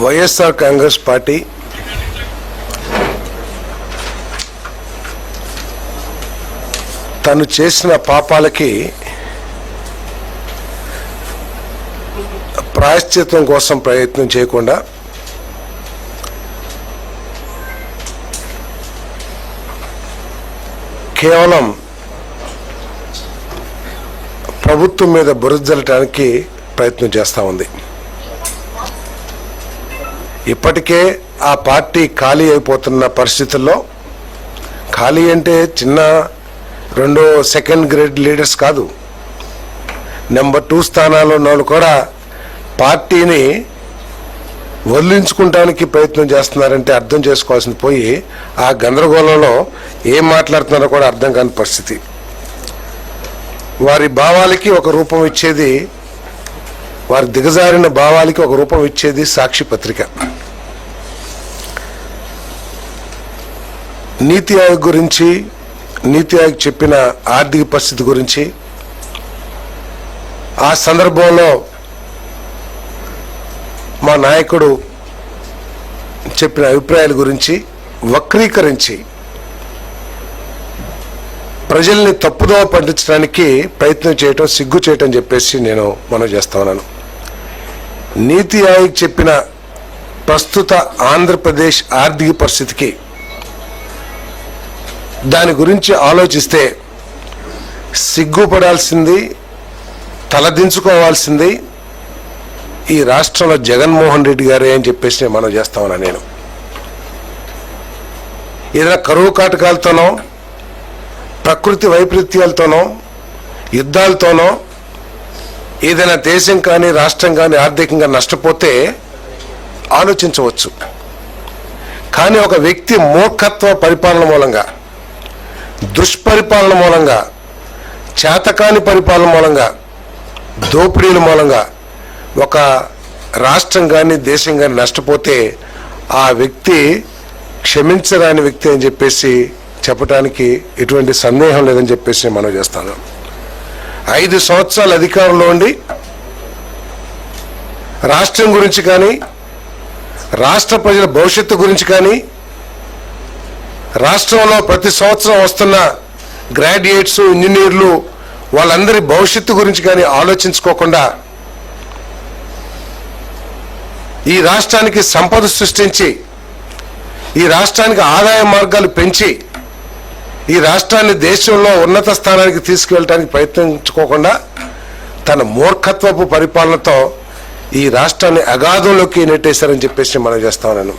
YSR Congress party తను చేసిన పాపాలకి ప్రాయశ్చిత్తం కోసం ప్రయత్నం చేయకుండా కేవలం ప్రభుత్వం మీద బురదజల్లటానికి ప్రయత్నం చేస్తూ ఉంది. ఇప్పటికే ఆ పార్టీ ఖాళీ అయిపోతున్న పరిస్థితుల్లో, ఖాళీ అంటే చిన్న రెండో సెకండ్ గ్రేడ్ లీడర్స్ కాదు, నెంబర్ 2 స్థానాల్లో ఉన్న వాళ్ళు కూడా పార్టీని వదిలించుకుంటానికి ప్రయత్నం చేస్తున్నారంటే అర్థం చేసుకోవాల్సింది పోయి ఆ గందరగోళంలో ఏం మాట్లాడుతున్నారో కూడా అర్థం కాని పరిస్థితి. వారి భావాలకి ఒక రూపం ఇచ్చేది, వారి దిగజారిన భావాలకి ఒక రూపం ఇచ్చేది సాక్షి పత్రిక. నీతి ఆయోగ్ గురించి, నీతి ఆయోగ్ చెప్పిన ఆర్థిక పరిస్థితి గురించి, ఆ సందర్భంలో మా నాయకుడు చెప్పిన అభిప్రాయాల గురించి వక్రీకరించి ప్రజల్ని తప్పుదోవ పట్టించడానికి ప్రయత్నం చేయటం సిగ్గు చేయటం చెప్పేసి నేను మనం చేస్తా ఉన్నాను. నీతి ఆయోగ్ చెప్పిన ప్రస్తుత ఆంధ్రప్రదేశ్ ఆర్థిక పరిస్థితికి, దాని గురించి ఆలోచిస్తే సిగ్గుపడాల్సింది, తలదించుకోవాల్సింది ఈ రాష్ట్రంలో జగన్మోహన్ రెడ్డి గారే అని చెప్పేసి మనం చేస్తా ఉన్నా. నేను ఏదైనా కరువు కాటకాలతోనో, ప్రకృతి వైపరీత్యాలతోనో, యుద్ధాలతోనో ఏదైనా దేశం కానీ రాష్ట్రం కానీ ఆర్థికంగా నష్టపోతే ఆలోచించవచ్చు. కానీ ఒక వ్యక్తి మూర్ఖత్వ పరిపాలన మూలంగా, దుష్పరిపాలన మూలంగా, చేతకాని పరిపాలన మూలంగా, దోపిడీల మూలంగా ఒక రాష్ట్రం కానీ దేశం కానీ నష్టపోతే ఆ వ్యక్తి క్షమించరాని వ్యక్తి అని చెప్పేసి చెప్పడానికి ఎటువంటి సందేహం లేదని చెప్పేసి మనం చేస్తాను. 5 సంవత్సరాలు అధికారంలో ఉండి రాష్ట్రం గురించి కానీ, రాష్ట్ర ప్రజల భవిష్యత్తు గురించి కానీ, రాష్ట్రంలో ప్రతి సంవత్సరం వస్తున్న గ్రాడ్యుయేట్స్, ఇంజనీర్లు వాళ్ళందరి భవిష్యత్తు గురించి కానీ ఆలోచించుకోకుండా ఈ రాష్ట్రానికి సంపద సృష్టించి, ఈ రాష్ట్రానికి ఆదాయ మార్గాలు పెంచి, ఈ రాష్ట్రాన్ని దేశంలో ఉన్నత స్థానానికి తీసుకువెళ్ళడానికి ప్రయత్నించుకోకుండా తన మూర్ఖత్వపు పరిపాలనతో ఈ రాష్ట్రాన్ని అగాధంలోకి నెట్టేశారని చెప్పేసి మనం చేస్తా ఉన్నాను.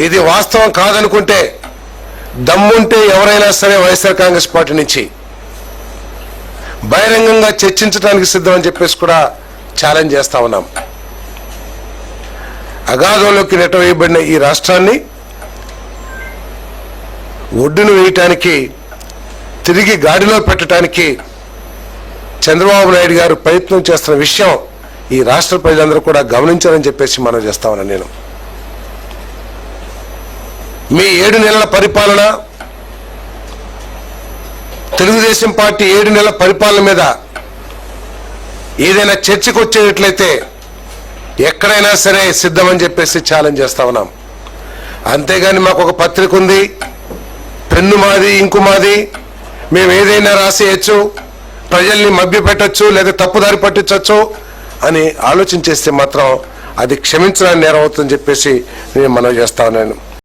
ఇది వాస్తవం కాదనుకుంటే దమ్ముంటే ఎవరైనా సరే వైఎస్ఆర్ కాంగ్రెస్ పార్టీ నుంచి బహిరంగంగా చర్చించడానికి సిద్ధమని చెప్పేసి కూడా ఛాలెంజ్ చేస్తా ఉన్నాం. అగాధంలోకి నెట్టవేయబడిన ఈ రాష్ట్రాన్ని ఒడ్డును వేయటానికి, తిరిగి గాడిలో పెట్టడానికి చంద్రబాబు నాయుడు గారు ప్రయత్నం చేస్తున్న విషయం ఈ రాష్ట్ర ప్రజలందరూ కూడా గమనించాలని చెప్పేసి మనం చేస్తా ఉన్నాను. నేను మీ 7 నెలల పరిపాలన, తెలుగుదేశం పార్టీ 7 నెలల పరిపాలన మీద ఏదైనా చర్చకు వచ్చేటట్లయితే ఎక్కడైనా సరే సిద్ధమని చెప్పేసి ఛాలెంజ్ చేస్తా ఉన్నాం. అంతేగాని మాకు ఒక పత్రిక ఉంది, పెన్ను మాది, ఇంకు మాది, మేము ఏదైనా రాసేయచ్చు, ప్రజల్ని మభ్యపెట్టచ్చు లేదా తప్పుదారి పట్టించవచ్చు అని ఆలోచన చేస్తే మాత్రం అది క్షమించడానికి నేరం అవుతుందని చెప్పేసి నేను మనవి చేస్తా ఉన్నాను.